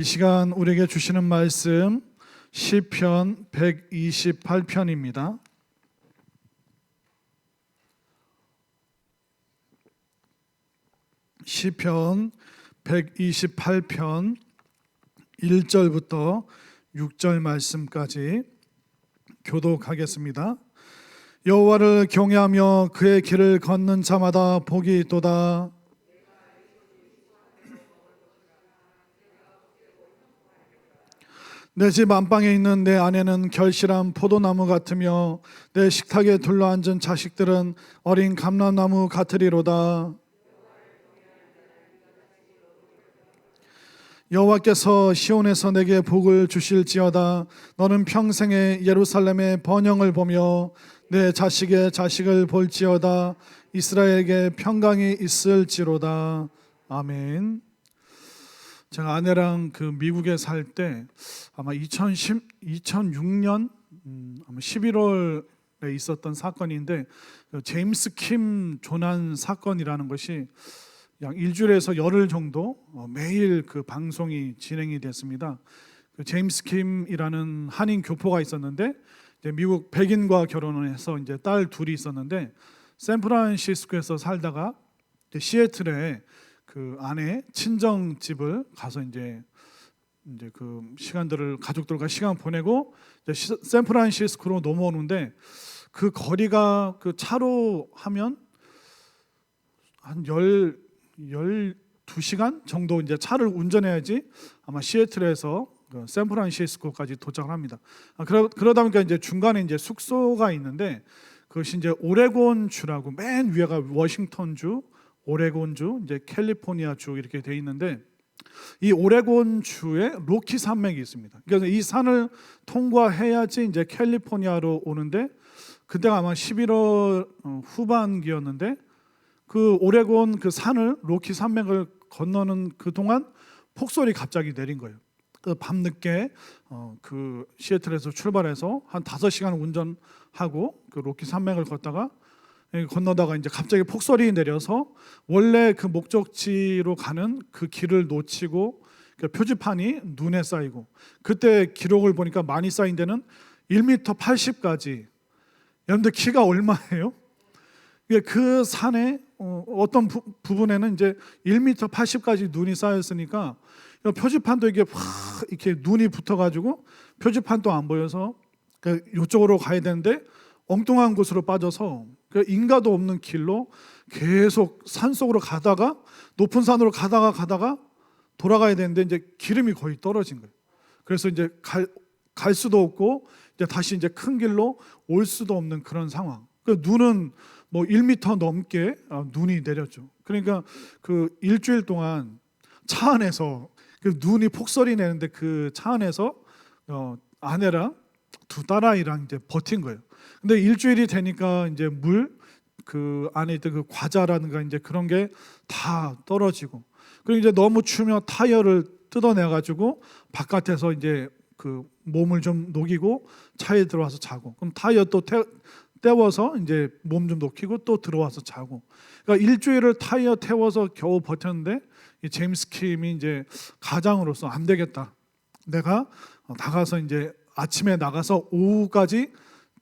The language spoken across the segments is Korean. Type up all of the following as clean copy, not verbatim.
이 시간 우리에게 주시는 말씀 시편 128편입니다. 시편 128편 1절부터 6절 말씀까지 교독하겠습니다. 여호와를 경외하며 그의 길을 걷는 자마다 복이 있도다. 내 집 안방에 있는 내 아내는 결실한 포도나무 같으며 내 식탁에 둘러앉은 자식들은 어린 감람나무 같으리로다. 여호와께서 시온에서 내게 복을 주실지어다. 너는 평생에 예루살렘의 번영을 보며 내 자식의 자식을 볼지어다. 이스라엘에게 평강이 있을지로다. 아멘. 제가 아내랑 미국에 살 때 아마 2006년 아마 11월에 있었던 사건인데, 제임스 킴 조난 사건이라는 것이 약 일주일에서 열흘 정도 매일 방송이 진행이 됐습니다. 제임스 킴이라는 한인 교포가 있었는데, 이제 미국 백인과 결혼을 해서 이제 딸 둘이 있었는데, 샌프란시스코에서 살다가 시애틀에 아내 친정 집을 가서 이제 시간들을 가족들과 시간 보내고 이제 샌프란시스코로 넘어오는데, 그 거리가 차로 하면 한 12시간 정도 이제 차를 운전해야지 아마 시애틀에서 샌프란시스코까지 도착을 합니다. 그러다 보니까 이제 중간에 이제 숙소가 있는데, 그것이 이제 오레곤주라고, 맨 위에가 워싱턴주, 오레곤주, 이제 캘리포니아주 이렇게 돼 있는데, 이 오레곤주에 로키 산맥이 있습니다. 그래서 이 산을 통과해야지 이제 캘리포니아로 오는데, 그때가 아마 11월 후반기였는데, 그 오레곤 산을, 로키 산맥을 건너는 그 동안 폭설이 갑자기 내린 거예요. 밤늦게 시애틀에서 출발해서 한 5시간 운전하고 로키 산맥을 건너다가 이제 갑자기 폭설이 내려서 원래 그 목적지로 가는 그 길을 놓치고 표지판이 눈에 쌓이고, 그때 기록을 보니까 많이 쌓인 데는 1m 80까지. 여러분들 키가 얼마예요? 그 산에 어떤 부분에는 이제 1m 80까지 눈이 쌓였으니까 표지판도 이렇게 눈이 붙어가지고 표지판도 안 보여서 이쪽으로 가야 되는데 엉뚱한 곳으로 빠져서 인가도 없는 길로 계속 산속으로 가다가, 높은 산으로 가다가 돌아가야 되는데 이제 기름이 거의 떨어진 거예요. 그래서 이제 갈 수도 없고 이제 다시 이제 큰 길로 올 수도 없는 그런 상황. 눈은 뭐 1m 넘게 눈이 내렸죠. 그러니까 일주일 동안 차 안에서 눈이 폭설이 내는데 그 차 안에서 아내랑 두 딸아이랑 이제 버틴 거예요. 근데 일주일이 되니까 이제 안에 있던 과자라든가 이제 그런 게 다 떨어지고, 그리고 이제 너무 추우면 타이어를 뜯어내가지고 바깥에서 이제 몸을 좀 녹이고 차에 들어와서 자고, 그럼 타이어 또 때워서 이제 몸 좀 녹이고 또 들어와서 자고. 그러니까 일주일을 타이어 태워서 겨우 버텼는데, 이 제임스 킴이 이제 가장으로서 안 되겠다. 내가 나가서 이제 아침에 나가서 오후까지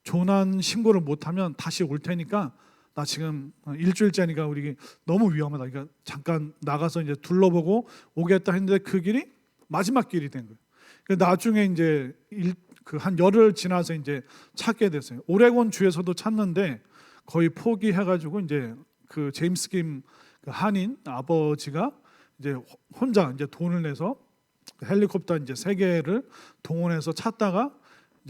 조난 신고를 못하면 다시 올 테니까, 나 지금 일주일째니까 우리 너무 위험하다. 그러니까 잠깐 나가서 이제 둘러보고 오겠다 했는데 그 길이 마지막 길이 된 거예요. 나중에 이제 한 열흘 지나서 이제 찾게 됐어요. 오레곤 주에서도 찾는데 거의 포기해가지고 이제 제임스 킴 한인 아버지가 이제 혼자 이제 돈을 내서 헬리콥터 이제 3개를 동원해서 찾다가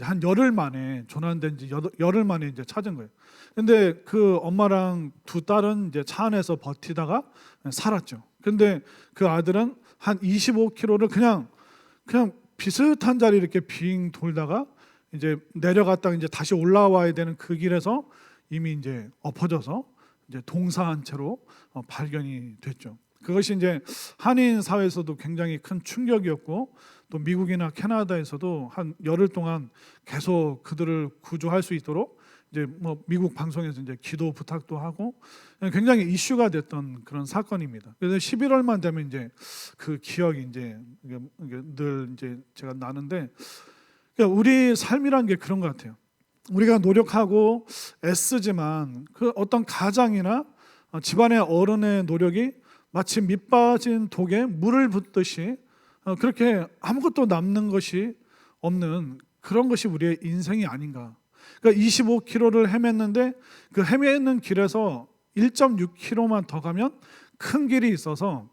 한 열흘 만에, 조난된 지 열흘 만에 이제 찾은 거예요. 근데 그 엄마랑 두 딸은 이제 차 안에서 버티다가 살았죠. 근데 그 아들은 한 25km를 그냥 비슷한 자리 이렇게 빙 돌다가 이제 내려갔다가 이제 다시 올라와야 되는 그 길에서 이미 이제 엎어져서 이제 동사한 채로 발견이 됐죠. 그것이 이제 한인 사회에서도 굉장히 큰 충격이었고, 또 미국이나 캐나다에서도 한 열흘 동안 계속 그들을 구조할 수 있도록 이제 뭐 미국 방송에서 이제 기도 부탁도 하고 굉장히 이슈가 됐던 그런 사건입니다. 그래서 11월만 되면 이제 그 기억이 이제 늘 이제 제가 나는데, 그러니까 우리 삶이란 게 그런 것 같아요. 우리가 노력하고 애쓰지만 그 어떤 가장이나 집안의 어른의 노력이 마치 밑 빠진 독에 물을 붓듯이 그렇게 아무것도 남는 것이 없는 그런 것이 우리의 인생이 아닌가. 그러니까 25km를 헤맸는데 그 헤매는 길에서 1.6km만 더 가면 큰 길이 있어서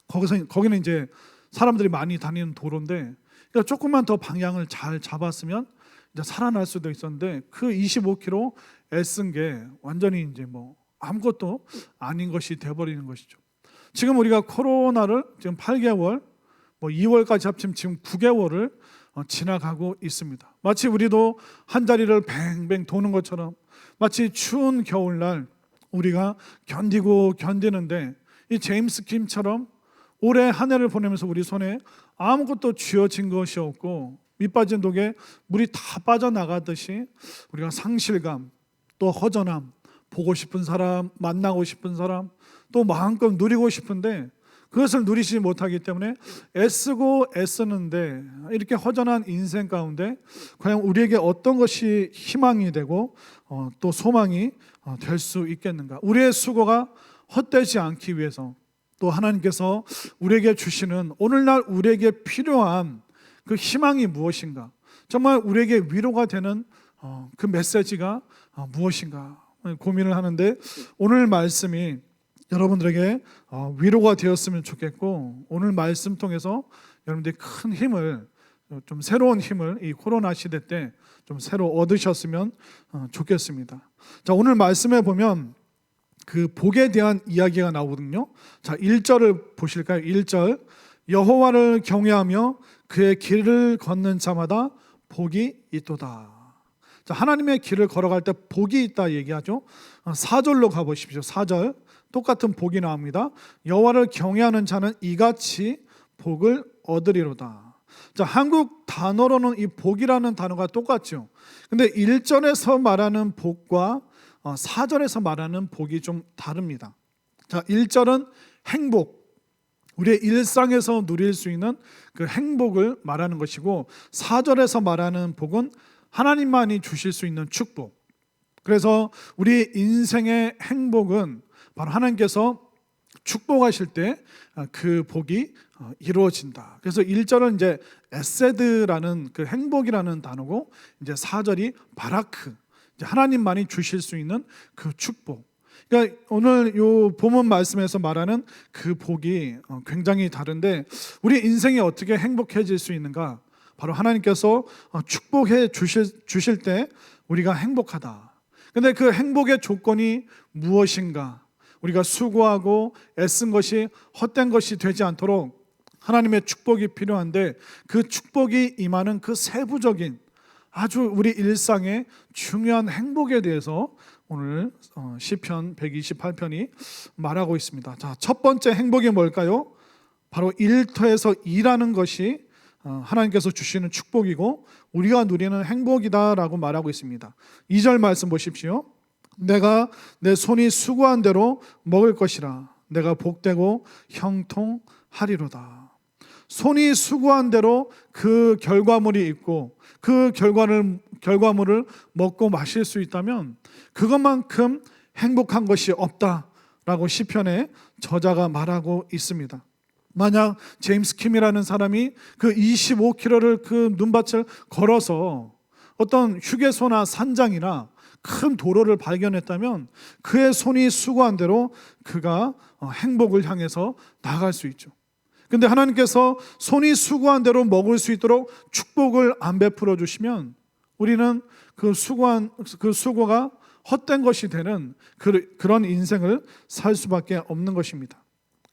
거기는 이제 사람들이 많이 다니는 도로인데, 그러니까 조금만 더 방향을 잘 잡았으면 이제 살아날 수도 있었는데 그 25km 애쓴 게 완전히 이제 뭐 아무것도 아닌 것이 돼버리는 것이죠. 지금 우리가 코로나를 지금 8개월, 뭐 2월까지 합치면 지금 9개월을 지나가고 있습니다. 마치 우리도 한 자리를 뱅뱅 도는 것처럼, 마치 추운 겨울날 우리가 견디는데 이 제임스 킴처럼 올해 한 해를 보내면서 우리 손에 아무것도 쥐어진 것이 없고 밑빠진 독에 물이 다 빠져나가듯이 우리가 상실감, 또 허전함, 보고 싶은 사람, 만나고 싶은 사람, 또 마음껏 누리고 싶은데 그것을 누리지 못하기 때문에 애쓰는데 이렇게 허전한 인생 가운데 과연 우리에게 어떤 것이 희망이 되고 또 소망이 될 수 있겠는가? 우리의 수고가 헛되지 않기 위해서 또 하나님께서 우리에게 주시는 오늘날 우리에게 필요한 그 희망이 무엇인가? 정말 우리에게 위로가 되는 그 메시지가 무엇인가 고민을 하는데, 오늘 말씀이 여러분들에게 위로가 되었으면 좋겠고, 오늘 말씀 통해서 여러분들이 큰 힘을, 좀 새로운 힘을 이 코로나 시대 때 좀 새로 얻으셨으면 좋겠습니다. 자, 오늘 말씀에 보면 그 복에 대한 이야기가 나오거든요. 자, 1절을 보실까요? 1절. 여호와를 경외하며 그의 길을 걷는 자마다 복이 있도다. 자, 하나님의 길을 걸어갈 때 복이 있다 얘기하죠. 4절로 가보십시오. 4절 똑같은 복이 나옵니다. 여호와를 경외하는 자는 이같이 복을 얻으리로다. 자, 한국 단어로는 이 복이라는 단어가 똑같죠. 근데 1절에서 말하는 복과 4절에서 말하는 복이 좀 다릅니다. 자, 1절은 행복, 우리의 일상에서 누릴 수 있는 그 행복을 말하는 것이고, 4절에서 말하는 복은 하나님만이 주실 수 있는 축복. 그래서 우리 인생의 행복은 바로 하나님께서 축복하실 때 그 복이 이루어진다. 그래서 1절은 이제 에세드라는 그 행복이라는 단어고, 이제 4절이 바라크, 이제 하나님만이 주실 수 있는 그 축복. 그러니까 오늘 요 본문 말씀에서 말하는 그 복이 굉장히 다른데, 우리 인생이 어떻게 행복해질 수 있는가? 바로 하나님께서 축복해 주실 때 우리가 행복하다. 근데 그 행복의 조건이 무엇인가? 우리가 수고하고 애쓴 것이 헛된 것이 되지 않도록 하나님의 축복이 필요한데, 그 축복이 임하는 그 세부적인 아주 우리 일상의 중요한 행복에 대해서 오늘 시편 128편이 말하고 있습니다. 자, 첫 번째 행복이 뭘까요? 바로 일터에서 일하는 것이 하나님께서 주시는 축복이고 우리가 누리는 행복이다라고 말하고 있습니다. 2절 말씀 보십시오. 내가 내 손이 수고한 대로 먹을 것이라. 내가 복되고 형통하리로다. 손이 수고한 대로 그 결과물이 있고 그 결과물을 먹고 마실 수 있다면 그것만큼 행복한 것이 없다라고 시편의 저자가 말하고 있습니다. 만약 제임스 킴이라는 사람이 그 25km를 그 눈밭을 걸어서 어떤 휴게소나 산장이나 큰 도로를 발견했다면 그의 손이 수고한 대로 그가 행복을 향해서 나아갈 수 있죠. 근데 하나님께서 손이 수고한 대로 먹을 수 있도록 축복을 안 베풀어 주시면 우리는 그 수고가 헛된 것이 되는 그런 인생을 살 수밖에 없는 것입니다.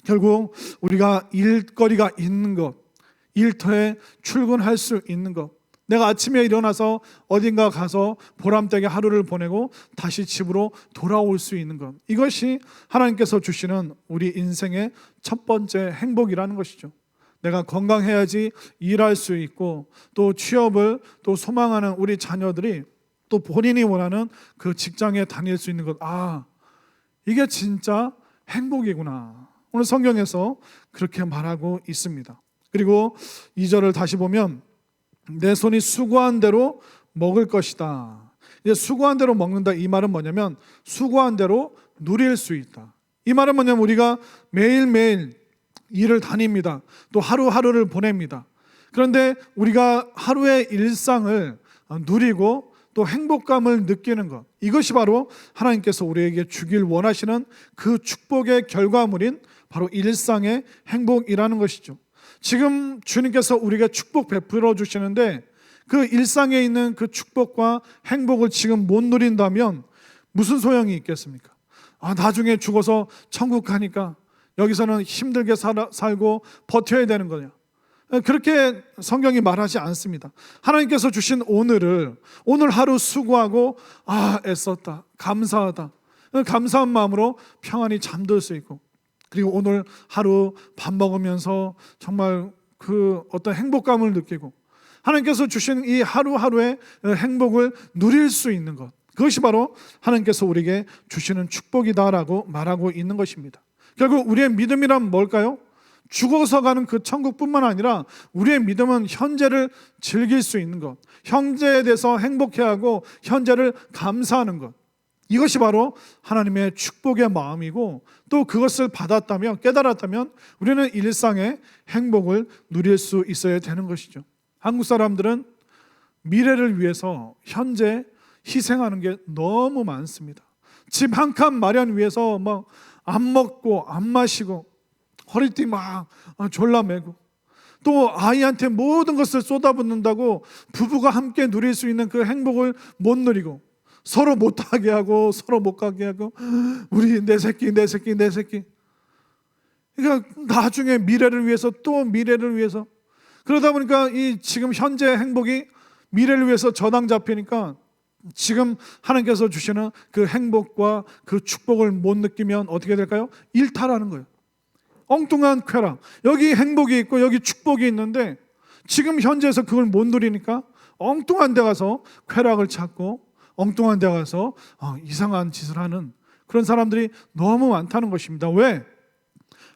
결국 우리가 일거리가 있는 것, 일터에 출근할 수 있는 것, 내가 아침에 일어나서 어딘가 가서 보람되게 하루를 보내고 다시 집으로 돌아올 수 있는 것, 이것이 하나님께서 주시는 우리 인생의 첫 번째 행복이라는 것이죠. 내가 건강해야지 일할 수 있고 또 취업을 또 소망하는 우리 자녀들이 또 본인이 원하는 그 직장에 다닐 수 있는 것, 이게 진짜 행복이구나. 오늘 성경에서 그렇게 말하고 있습니다. 그리고 2절을 다시 보면 내 손이 수고한 대로 먹을 것이다. 이제 수고한 대로 먹는다, 이 말은 뭐냐면 수고한 대로 누릴 수 있다. 이 말은 뭐냐면 우리가 매일매일 일을 다닙니다. 또 하루하루를 보냅니다. 그런데 우리가 하루의 일상을 누리고 또 행복감을 느끼는 것, 이것이 바로 하나님께서 우리에게 주길 원하시는 그 축복의 결과물인 바로 일상의 행복이라는 것이죠. 지금 주님께서 우리에게 축복 베풀어 주시는데 그 일상에 있는 그 축복과 행복을 지금 못 누린다면 무슨 소용이 있겠습니까? 나중에 죽어서 천국 가니까 여기서는 힘들게 살고 버텨야 되는 거냐? 그렇게 성경이 말하지 않습니다. 하나님께서 주신 오늘 하루 수고하고 애썼다, 감사하다, 감사한 마음으로 평안히 잠들 수 있고, 그리고 오늘 하루 밥 먹으면서 정말 그 어떤 행복감을 느끼고 하나님께서 주신 이 하루하루의 행복을 누릴 수 있는 것, 그것이 바로 하나님께서 우리에게 주시는 축복이다라고 말하고 있는 것입니다. 결국 우리의 믿음이란 뭘까요? 죽어서 가는 그 천국뿐만 아니라 우리의 믿음은 현재를 즐길 수 있는 것, 현재에 대해서 행복해하고 현재를 감사하는 것, 이것이 바로 하나님의 축복의 마음이고, 또 그것을 받았다면, 깨달았다면 우리는 일상의 행복을 누릴 수 있어야 되는 것이죠. 한국 사람들은 미래를 위해서 현재 희생하는 게 너무 많습니다. 집 한 칸 마련 위해서 막 안 먹고 안 마시고 허리띠 막 졸라매고, 또 아이한테 모든 것을 쏟아붓는다고 부부가 함께 누릴 수 있는 그 행복을 못 누리고, 서로 못하게 하고 서로 못 가게 하고, 우리 내 새끼. 그러니까 나중에 미래를 위해서 또 미래를 위해서, 그러다 보니까 이 지금 현재 행복이 미래를 위해서 저당 잡히니까 지금 하나님께서 주시는 그 행복과 그 축복을 못 느끼면 어떻게 될까요? 일탈하는 거예요. 엉뚱한 쾌락, 여기 행복이 있고 여기 축복이 있는데 지금 현재에서 그걸 못 누리니까 엉뚱한 데 가서 쾌락을 찾고 엉뚱한 데 가서 이상한 짓을 하는 그런 사람들이 너무 많다는 것입니다. 왜?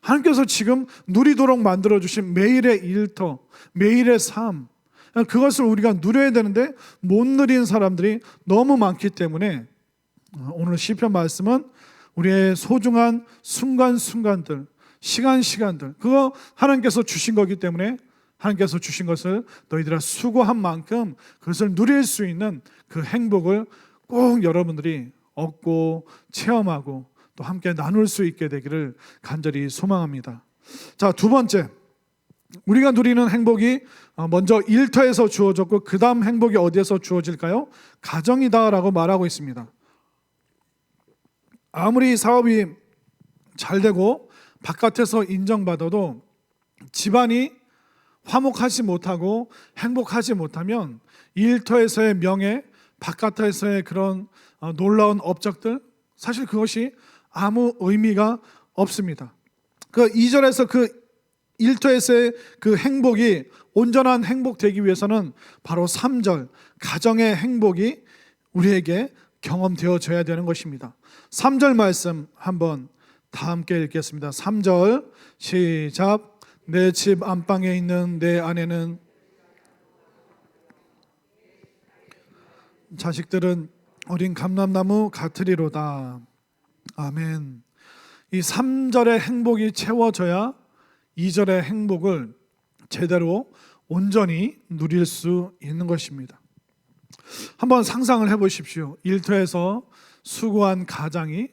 하나님께서 지금 누리도록 만들어주신 매일의 일터, 매일의 삶, 그것을 우리가 누려야 되는데 못 누린 사람들이 너무 많기 때문에 오늘 시편 말씀은 우리의 소중한 순간순간들, 시간들, 그거 하나님께서 주신 거기 때문에 하나님께서 주신 것을 너희들아 수고한 만큼 그것을 누릴 수 있는 그 행복을 꼭 여러분들이 얻고 체험하고 또 함께 나눌 수 있게 되기를 간절히 소망합니다. 자, 두 번째, 우리가 누리는 행복이 먼저 일터에서 주어졌고 그 다음 행복이 어디에서 주어질까요? 가정이다라고 말하고 있습니다. 아무리 사업이 잘 되고 바깥에서 인정받아도 집안이 화목하지 못하고 행복하지 못하면 일터에서의 명예, 바깥에서의 그런 놀라운 업적들, 사실 그것이 아무 의미가 없습니다. 그 2절에서 그 일터에서의 그 행복이 온전한 행복 되기 위해서는 바로 3절 가정의 행복이 우리에게 경험되어져야 되는 것입니다. 3절 말씀 한번 다 함께 읽겠습니다. 3절 시작. 내 집 안방에 있는 내 아내는 자식들은 어린 감람나무 같으리로다. 아멘. 이 3절의 행복이 채워져야 2절의 행복을 제대로 온전히 누릴 수 있는 것입니다. 한번 상상을 해보십시오. 일터에서 수고한 가장이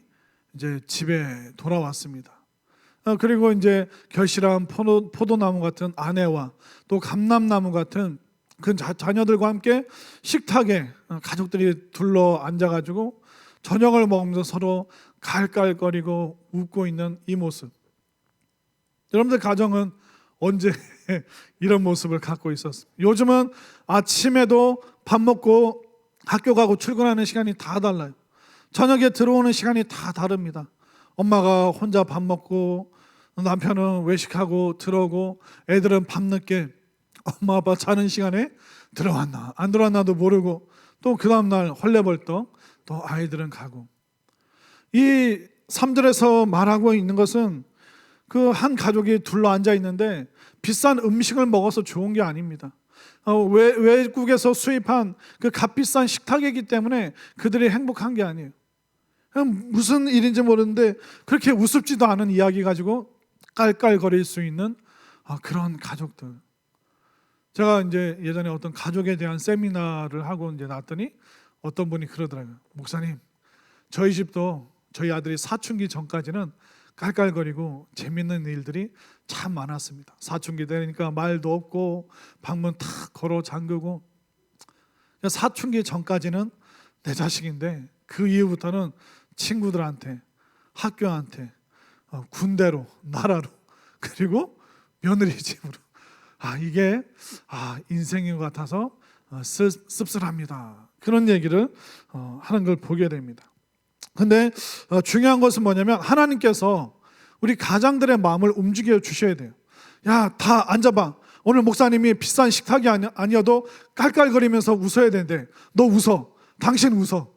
이제 집에 돌아왔습니다. 그리고 이제 결실한 포도나무 같은 아내와 또 감람나무 같은 그 자녀들과 함께 식탁에 가족들이 둘러 앉아가지고 저녁을 먹으면서 서로 갈깔거리고 웃고 있는 이 모습. 여러분들 가정은 언제 이런 모습을 갖고 있었습니까? 요즘은 아침에도 밥 먹고 학교 가고 출근하는 시간이 다 달라요. 저녁에 들어오는 시간이 다 다릅니다. 엄마가 혼자 밥 먹고 남편은 외식하고 들어오고 애들은 밤늦게 엄마 아빠 자는 시간에 들어왔나 안 들어왔나도 모르고 또 그 다음날 헐레벌떡 또 아이들은 가고. 이 3절에서 말하고 있는 것은 그 한 가족이 둘러 앉아 있는데 비싼 음식을 먹어서 좋은 게 아닙니다. 외국에서 수입한 그 값비싼 식탁이기 때문에 그들이 행복한 게 아니에요. 무슨 일인지 모르는데 그렇게 우습지도 않은 이야기 가지고 깔깔거릴 수 있는 그런 가족들. 제가 이제 예전에 어떤 가족에 대한 세미나를 하고 이제 나왔더니 어떤 분이 그러더라고요. 목사님, 저희 집도 저희 아들이 사춘기 전까지는 깔깔거리고 재밌는 일들이 참 많았습니다. 사춘기 되니까 말도 없고 방문 탁 걸어 잠그고. 사춘기 전까지는 내 자식인데 그 이후부터는 친구들한테, 학교한테, 군대로, 나라로, 그리고 며느리 집으로. 이게 인생인 것 같아서 씁쓸합니다. 그런 얘기를 하는 걸 보게 됩니다. 근데 중요한 것은 뭐냐면 하나님께서 우리 가장들의 마음을 움직여 주셔야 돼요. 야, 다 앉아봐. 오늘 목사님이 비싼 식탁이 아니어도 깔깔거리면서 웃어야 되는데 너 웃어. 당신 웃어.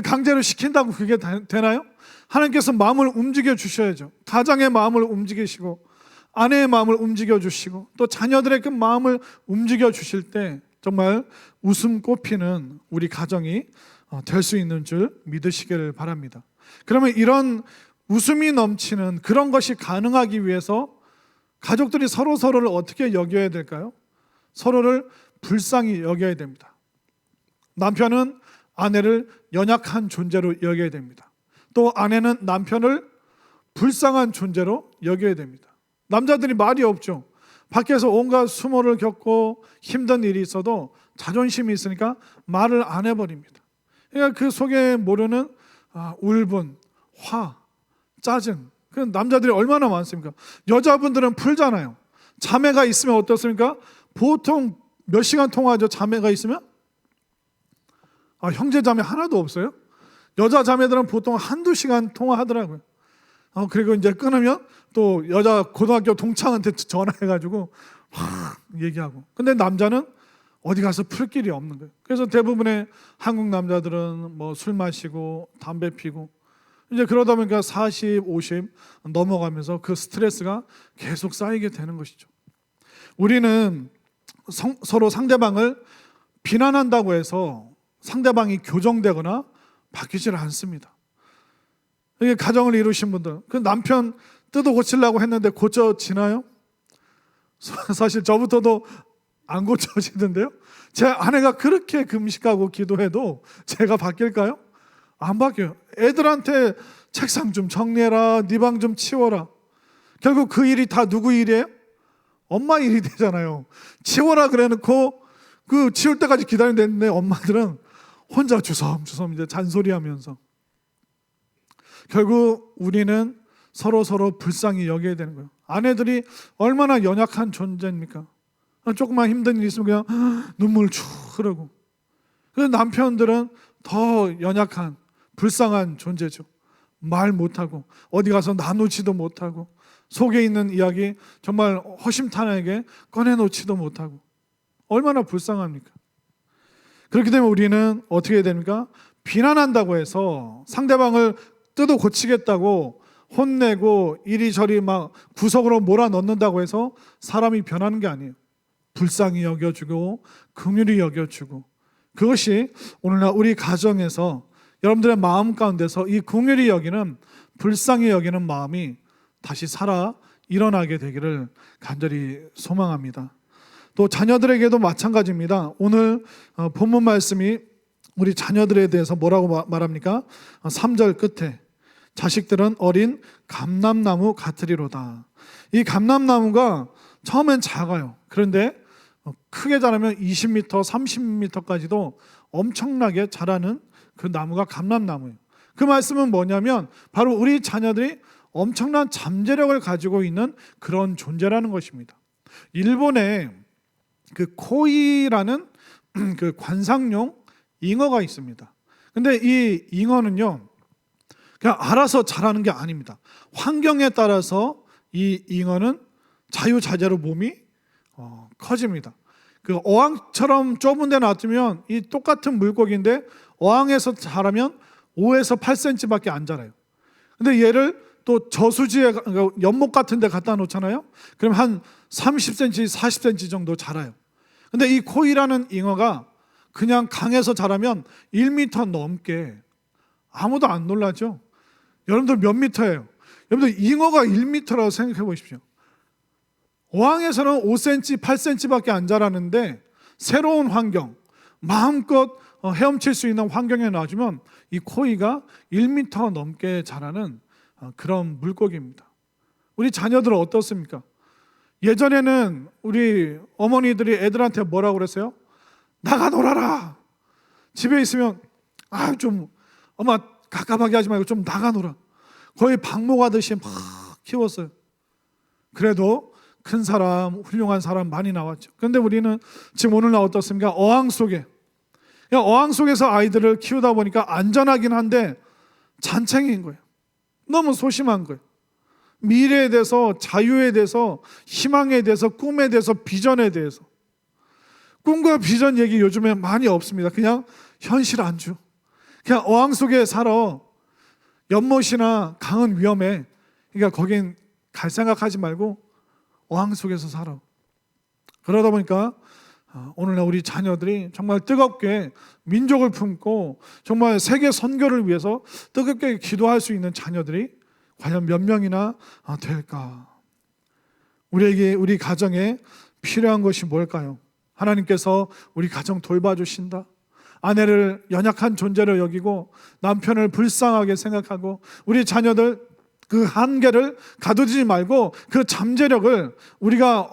강제로 시킨다고 그게 되나요? 하나님께서 마음을 움직여 주셔야죠. 가장의 마음을 움직이시고 아내의 마음을 움직여 주시고 또 자녀들의 그 마음을 움직여 주실 때 정말 웃음 꽃피는 우리 가정이 될 수 있는 줄 믿으시기를 바랍니다. 그러면 이런 웃음이 넘치는 그런 것이 가능하기 위해서 가족들이 서로를 어떻게 여겨야 될까요? 서로를 불쌍히 여겨야 됩니다. 남편은 아내를 연약한 존재로 여겨야 됩니다. 또 아내는 남편을 불쌍한 존재로 여겨야 됩니다. 남자들이 말이 없죠. 밖에서 온갖 수모를 겪고 힘든 일이 있어도 자존심이 있으니까 말을 안 해버립니다. 그러니까 그 속에 모르는 울분, 화, 짜증. 그 남자들이 얼마나 많습니까? 여자분들은 풀잖아요. 자매가 있으면 어떻습니까? 보통 몇 시간 통화하죠? 자매가 있으면? 형제 자매 하나도 없어요? 여자 자매들은 보통 한두 시간 통화하더라고요. 그리고 이제 끊으면 또 여자 고등학교 동창한테 전화해가지고 막 얘기하고. 근데 남자는 어디 가서 풀 길이 없는 거예요. 그래서 대부분의 한국 남자들은 뭐 술 마시고 담배 피고 이제 그러다 보니까 40, 50 넘어가면서 그 스트레스가 계속 쌓이게 되는 것이죠. 우리는 서로 상대방을 비난한다고 해서 상대방이 교정되거나 바뀌질 않습니다. 이게 가정을 이루신 분들, 그 남편 뜯어 고치려고 했는데 고쳐지나요? 사실 저부터도 안 고쳐지던데요. 제 아내가 그렇게 금식하고 기도해도 제가 바뀔까요? 안 바뀌어요. 애들한테 책상 좀 정리해라, 네 방 좀 치워라. 결국 그 일이 다 누구 일이에요? 엄마 일이 되잖아요. 치워라 그래놓고 그 치울 때까지 기다리는데 엄마들은 혼자 주섬주섬 이제 잔소리하면서. 결국 우리는 서로 불쌍히 여겨야 되는 거예요. 아내들이 얼마나 연약한 존재입니까? 조금만 힘든 일 있으면 그냥 눈물 쭉 흐르고. 남편들은 더 연약한 불쌍한 존재죠. 말 못하고 어디 가서 나누지도 못하고 속에 있는 이야기 정말 허심탄회하게 꺼내놓지도 못하고 얼마나 불쌍합니까? 그렇기 때문에 우리는 어떻게 해야 됩니까? 비난한다고 해서 상대방을 뜯어 고치겠다고 혼내고 이리저리 막 구석으로 몰아넣는다고 해서 사람이 변하는 게 아니에요. 불쌍히 여겨주고 긍휼히 여겨주고, 그것이 오늘날 우리 가정에서 여러분들의 마음 가운데서 이 긍휼히 여기는, 불쌍히 여기는 마음이 다시 살아 일어나게 되기를 간절히 소망합니다. 또 자녀들에게도 마찬가지입니다. 오늘 본문 말씀이 우리 자녀들에 대해서 뭐라고 말합니까? 3절 끝에 자식들은 어린 감람나무 같으리로다. 이 감람나무가 처음엔 작아요. 그런데 크게 자라면 20m, 30m까지도 엄청나게 자라는 그 나무가 감람나무예요. 그 말씀은 뭐냐면 바로 우리 자녀들이 엄청난 잠재력을 가지고 있는 그런 존재라는 것입니다. 일본에 그 코이라는 그 관상용 잉어가 있습니다. 근데 이 잉어는요, 그냥 알아서 자라는 게 아닙니다. 환경에 따라서 이 잉어는 자유자재로 몸이 커집니다. 그 어항처럼 좁은 데 놔두면 이 똑같은 물고기인데 어항에서 자라면 5에서 8cm밖에 안 자라요. 근데 얘를 또 저수지에 연못 같은 데 갖다 놓잖아요. 그럼 한 30cm, 40cm 정도 자라요. 근데 이 코이라는 잉어가 그냥 강에서 자라면 1m 넘게, 아무도 안 놀라죠. 여러분들 몇 미터예요? 여러분들 잉어가 1m라고 생각해 보십시오. 어항에서는 5cm, 8cm밖에 안 자라는데 새로운 환경, 마음껏 헤엄칠 수 있는 환경에 놔주면 이 코이가 1m 넘게 자라는 그런 물고기입니다. 우리 자녀들은 어떻습니까? 예전에는 우리 어머니들이 애들한테 뭐라고 그랬어요? 나가 놀아라. 집에 있으면 좀 엄마 갑갑하게 하지 말고 좀 나가 놀아. 거의 방목하듯이 막 키웠어요. 그래도 큰 사람, 훌륭한 사람 많이 나왔죠. 그런데 우리는 지금 오늘날 어떻습니까? 어항 속에, 어항 속에서 아이들을 키우다 보니까 안전하긴 한데 잔챙이인 거예요. 너무 소심한 거예요. 미래에 대해서, 자유에 대해서, 희망에 대해서, 꿈에 대해서, 비전에 대해서. 꿈과 비전 얘기 요즘에 많이 없습니다. 그냥 현실 안주. 그냥 어항 속에 살아. 연못이나 강은 위험해. 그러니까 거긴 갈 생각하지 말고 어항 속에서 살아. 그러다 보니까 오늘날 우리 자녀들이 정말 뜨겁게 민족을 품고 정말 세계 선교를 위해서 뜨겁게 기도할 수 있는 자녀들이 과연 몇 명이나 될까? 우리에게, 우리 가정에 필요한 것이 뭘까요? 하나님께서 우리 가정 돌봐주신다. 아내를 연약한 존재로 여기고 남편을 불쌍하게 생각하고 우리 자녀들 그 한계를 가두지 말고 그 잠재력을 우리가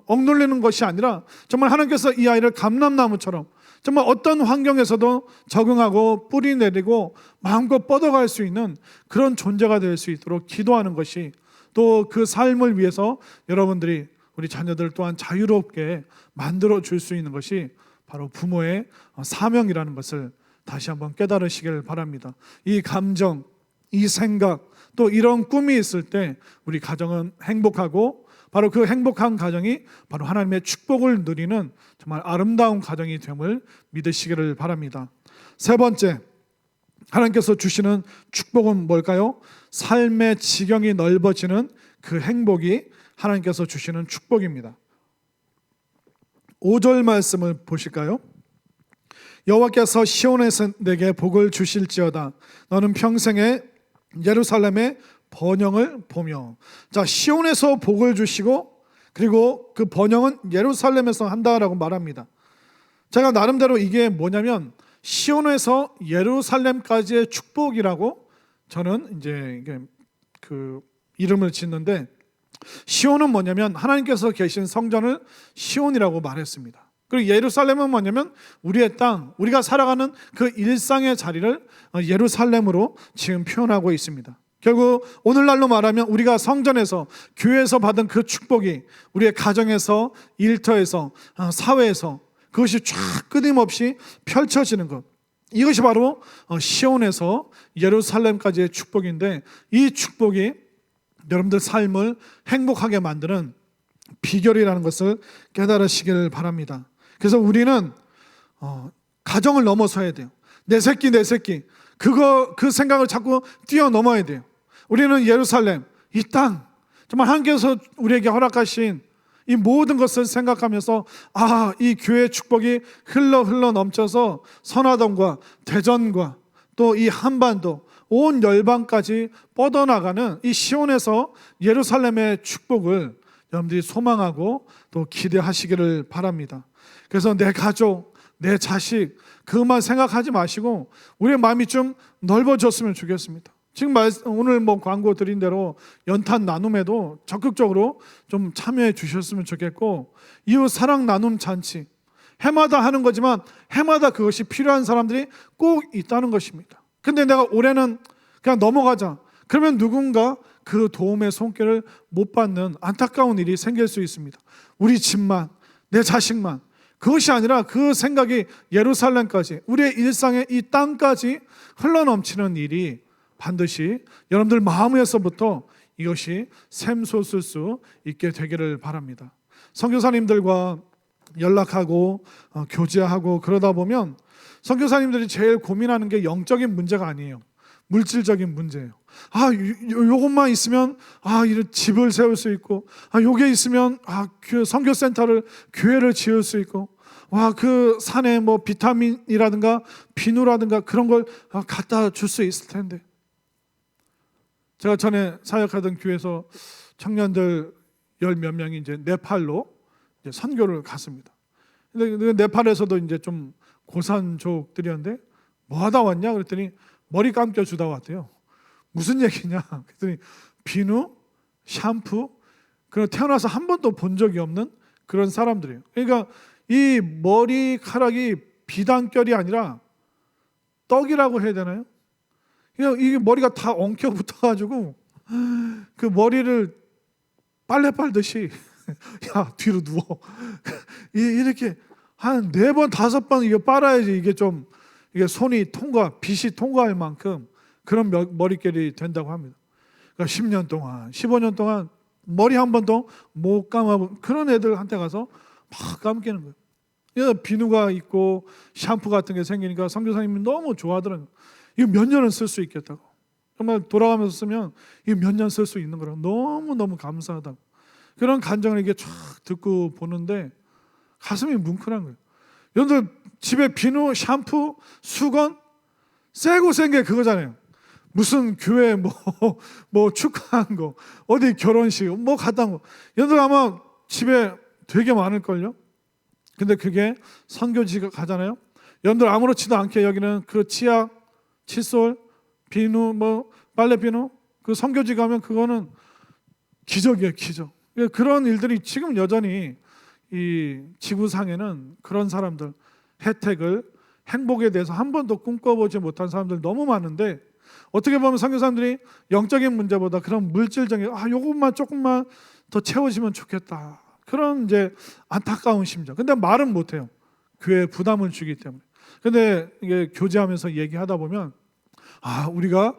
억눌리는 것이 아니라 정말 하나님께서 이 아이를 감람나무처럼 정말 어떤 환경에서도 적응하고 뿌리 내리고 마음껏 뻗어갈 수 있는 그런 존재가 될 수 있도록 기도하는 것이, 또 그 삶을 위해서 여러분들이 우리 자녀들 또한 자유롭게 만들어 줄 수 있는 것이 바로 부모의 사명이라는 것을 다시 한번 깨달으시길 바랍니다. 이 감정, 이 생각, 또 이런 꿈이 있을 때 우리 가정은 행복하고 바로 그 행복한 가정이 바로 하나님의 축복을 누리는 정말 아름다운 가정이 됨을 믿으시기를 바랍니다. 세 번째, 하나님께서 주시는 축복은 뭘까요? 삶의 지경이 넓어지는 그 행복이 하나님께서 주시는 축복입니다. 5절 말씀을 보실까요? 여호와께서 시온에서 내게 복을 주실지어다. 너는 평생에 예루살렘의 번영을 보며. 자, 시온에서 복을 주시고 그리고 그 번영은 예루살렘에서 한다라고 말합니다. 제가 나름대로 이게 뭐냐면 시온에서 예루살렘까지의 축복이라고 저는 이제 그 이름을 짓는데, 시온은 뭐냐면 하나님께서 계신 성전을 시온이라고 말했습니다. 그리고 예루살렘은 뭐냐면 우리의 땅, 우리가 살아가는 그 일상의 자리를 예루살렘으로 지금 표현하고 있습니다. 결국 오늘날로 말하면 우리가 성전에서, 교회에서 받은 그 축복이 우리의 가정에서, 일터에서, 사회에서 그것이 쫙 끊임없이 펼쳐지는 것, 이것이 바로 시온에서 예루살렘까지의 축복인데, 이 축복이 여러분들 삶을 행복하게 만드는 비결이라는 것을 깨달으시길 바랍니다. 그래서 우리는 가정을 넘어서야 돼요. 내 새끼 그 생각을 자꾸 뛰어넘어야 돼요. 우리는 예루살렘, 이 땅, 정말 하나님께서 우리에게 허락하신 이 모든 것을 생각하면서 이 교회의 축복이 흘러 넘쳐서 선화동과 대전과 또 이 한반도 온 열방까지 뻗어나가는 이 시온에서 예루살렘의 축복을 여러분들이 소망하고 또 기대하시기를 바랍니다. 그래서 내 가족, 내 자식 그것만 생각하지 마시고 우리의 마음이 좀 넓어졌으면 좋겠습니다. 지금 오늘 광고 드린 대로 연탄 나눔에도 적극적으로 좀 참여해 주셨으면 좋겠고, 이웃 사랑 나눔 잔치 해마다 하는 거지만 해마다 그것이 필요한 사람들이 꼭 있다는 것입니다. 근데 내가 올해는 그냥 넘어가자 그러면 누군가 그 도움의 손길을 못 받는 안타까운 일이 생길 수 있습니다. 우리 집만, 내 자식만, 그것이 아니라 그 생각이 예루살렘까지, 우리의 일상의 이 땅까지 흘러넘치는 일이 반드시 여러분들 마음에서부터 이것이 샘솟을 수 있게 되기를 바랍니다. 선교사님들과 연락하고 교제하고 그러다 보면 선교사님들이 제일 고민하는 게 영적인 문제가 아니에요. 물질적인 문제예요. 요것만 있으면 이런 집을 세울 수 있고, 요게 있으면 그 선교센터를 교회를 지을 수 있고, 그 산에 뭐 비타민이라든가 비누라든가 그런 걸 갖다 줄 수 있을 텐데. 제가 전에 사역하던 교회에서 청년들 열 몇 명이 이제 네팔로 이제 선교를 갔습니다. 근데 네팔에서도 이제 좀 고산족들이었는데 뭐 하다 왔냐 그랬더니 머리 감겨 주다 왔대요. 무슨 얘기냐 그랬더니 비누, 샴푸, 그런 태어나서 한 번도 본 적이 없는 그런 사람들이에요. 그러니까 이 머리카락이 비단결이 아니라 떡이라고 해야 되나요? 이게 머리가 다 엉켜 붙어가지고 그 머리를 빨래 빨듯이 뒤로 누워 이렇게 한 4번 5번 이거 빨아야지 이게 손이 빛이 통과할 만큼 그런 머릿결이 된다고 합니다. 그러니까 10년 동안 15년 동안 머리 한 번도 못 감아본 그런 애들한테 가서 막 감기는 거예요. 그래서 비누가 있고 샴푸 같은 게 생기니까 선교사님이 너무 좋아하더라고요. 이거 몇 년은 쓸 수 있겠다고. 정말 돌아가면서 쓰면 이거 몇 년 쓸 수 있는 거라고. 너무너무 감사하다고. 그런 간정을 이게 쫙 듣고 보는데 가슴이 뭉클한 거예요. 여러분들 집에 비누, 샴푸, 수건 세고 센 게 그거잖아요. 무슨 교회 뭐 축하한 거, 어디 결혼식 뭐 갔다 온 거. 여러분들 아마 집에 되게 많을걸요. 근데 그게 선교지가 가잖아요. 여러분들 아무렇지도 않게 여기는 그 치약, 칫솔, 비누, 뭐 빨래 비누, 그 선교지 가면 그거는 기적이에요, 기적. 그런 일들이 지금 여전히 이 지구상에는 그런 사람들, 혜택을, 행복에 대해서 한 번도 꿈꿔보지 못한 사람들 너무 많은데, 어떻게 보면 선교사님들이 영적인 문제보다 그런 물질적인 요것만 조금만 더 채워지면 좋겠다, 그런 이제 안타까운 심정. 근데 말은 못해요. 교회에 부담을 주기 때문에. 근데 이게 교제하면서 얘기하다 보면 우리가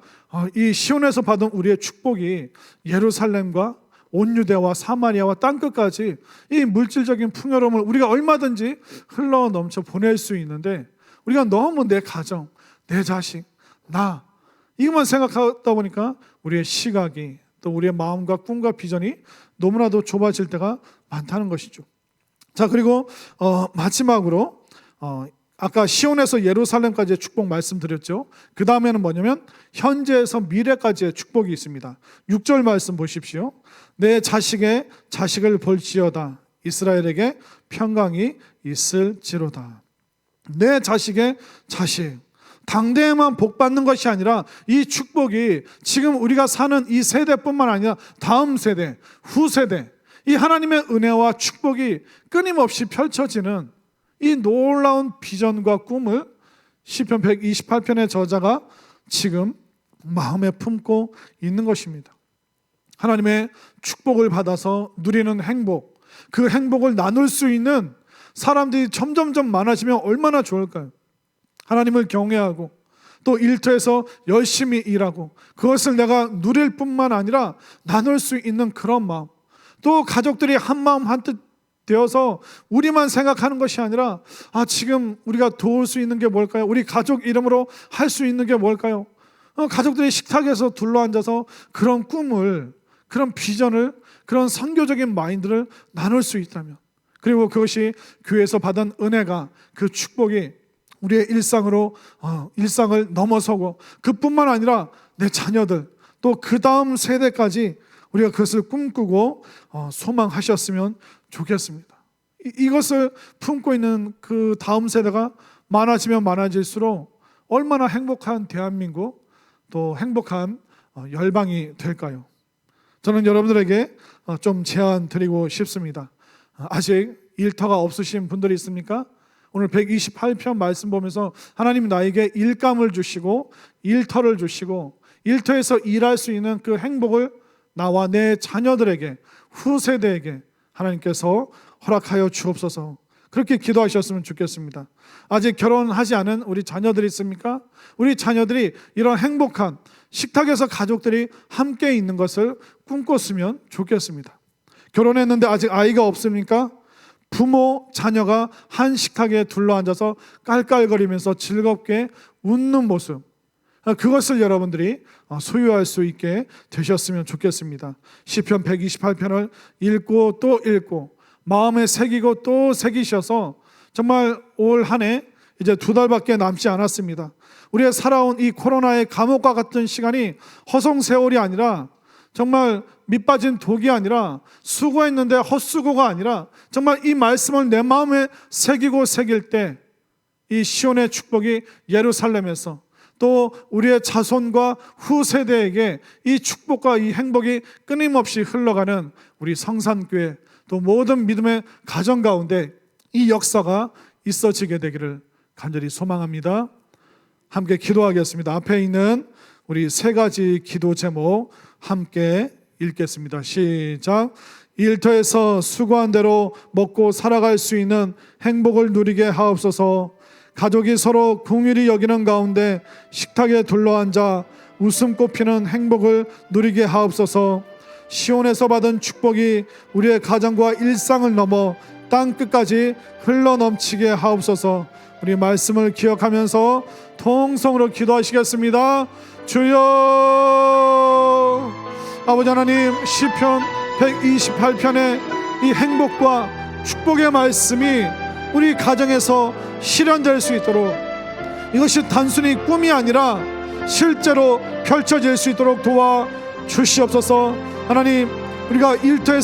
이 시온에서 받은 우리의 축복이 예루살렘과 온 유대와 사마리아와 땅끝까지 이 물질적인 풍요로움을 우리가 얼마든지 흘러 넘쳐 보낼 수 있는데, 우리가 너무 내 가정, 내 자식, 나 이것만 생각하다 보니까 우리의 시각이, 또 우리의 마음과 꿈과 비전이 너무나도 좁아질 때가 많다는 것이죠. 자, 그리고 마지막으로 아까 시온에서 예루살렘까지의 축복 말씀드렸죠. 그 다음에는 뭐냐면 현재에서 미래까지의 축복이 있습니다. 6절 말씀 보십시오. 내 자식의 자식을 볼지어다. 이스라엘에게 평강이 있을지로다. 내 자식의 자식, 당대에만 복 받는 것이 아니라 이 축복이 지금 우리가 사는 이 세대뿐만 아니라 다음 세대, 후세대, 이 하나님의 은혜와 축복이 끊임없이 펼쳐지는 이 놀라운 비전과 꿈을 시편 128편의 저자가 지금 마음에 품고 있는 것입니다. 하나님의 축복을 받아서 누리는 행복, 그 행복을 나눌 수 있는 사람들이 점점점 많아지면 얼마나 좋을까요? 하나님을 경외하고 또 일터에서 열심히 일하고 그것을 내가 누릴 뿐만 아니라 나눌 수 있는 그런 마음, 또 가족들이 한마음 한뜻 되어서 우리만 생각하는 것이 아니라 지금 우리가 도울 수 있는 게 뭘까요? 우리 가족 이름으로 할 수 있는 게 뭘까요? 가족들이 식탁에서 둘러앉아서 그런 꿈을, 그런 비전을, 그런 선교적인 마인드를 나눌 수 있다면, 그리고 그것이 교회에서 받은 은혜가, 그 축복이 우리의 일상으로 일상을 넘어서고 그뿐만 아니라 내 자녀들, 또 그 다음 세대까지 우리가 그것을 꿈꾸고 소망하셨으면 좋겠습니다. 이것을 품고 있는 그 다음 세대가 많아지면 많아질수록 얼마나 행복한 대한민국, 또 행복한 열방이 될까요? 저는 여러분들에게 좀 제안 드리고 싶습니다. 아직 일터가 없으신 분들이 있습니까? 오늘 128편 말씀 보면서 하나님 나에게 일감을 주시고 일터를 주시고 일터에서 일할 수 있는 그 행복을 나와 내 자녀들에게, 후세대에게 하나님께서 허락하여 주옵소서. 그렇게 기도하셨으면 좋겠습니다. 아직 결혼하지 않은 우리 자녀들이 있습니까? 우리 자녀들이 이런 행복한 식탁에서 가족들이 함께 있는 것을 꿈꿨으면 좋겠습니다. 결혼했는데 아직 아이가 없습니까? 부모, 자녀가 한 식탁에 둘러앉아서 깔깔거리면서 즐겁게 웃는 모습, 그것을 여러분들이 소유할 수 있게 되셨으면 좋겠습니다. 시편 128편을 읽고 또 읽고 마음에 새기고 또 새기셔서 정말 올 한 해 이제 2달밖에 남지 않았습니다. 우리의 살아온 이 코로나의 감옥과 같은 시간이 허송세월이 아니라, 정말 밑빠진 독이 아니라, 수고했는데 헛수고가 아니라, 정말 이 말씀을 내 마음에 새기고 새길 때 이 시온의 축복이 예루살렘에서 또 우리의 자손과 후세대에게 이 축복과 이 행복이 끊임없이 흘러가는 우리 성산교회, 또 모든 믿음의 가정 가운데 이 역사가 있어지게 되기를 간절히 소망합니다. 함께 기도하겠습니다. 앞에 있는 우리 3가지 기도 제목 함께 읽겠습니다. 시작. 일터에서 수고한 대로 먹고 살아갈 수 있는 행복을 누리게 하옵소서. 가족이 서로 긍휼히 여기는 가운데 식탁에 둘러앉아 웃음 꽃피는 행복을 누리게 하옵소서. 시온에서 받은 축복이 우리의 가정과 일상을 넘어 땅 끝까지 흘러넘치게 하옵소서. 우리 말씀을 기억하면서 통성으로 기도하시겠습니다. 주여. 아버지 하나님, 시편 128편의 이 행복과 축복의 말씀이 우리 가정에서 실현될 수 있도록, 이것이 단순히 꿈이 아니라 실제로 펼쳐질 수 있도록 도와주시옵소서. 하나님, 우리가 일터에서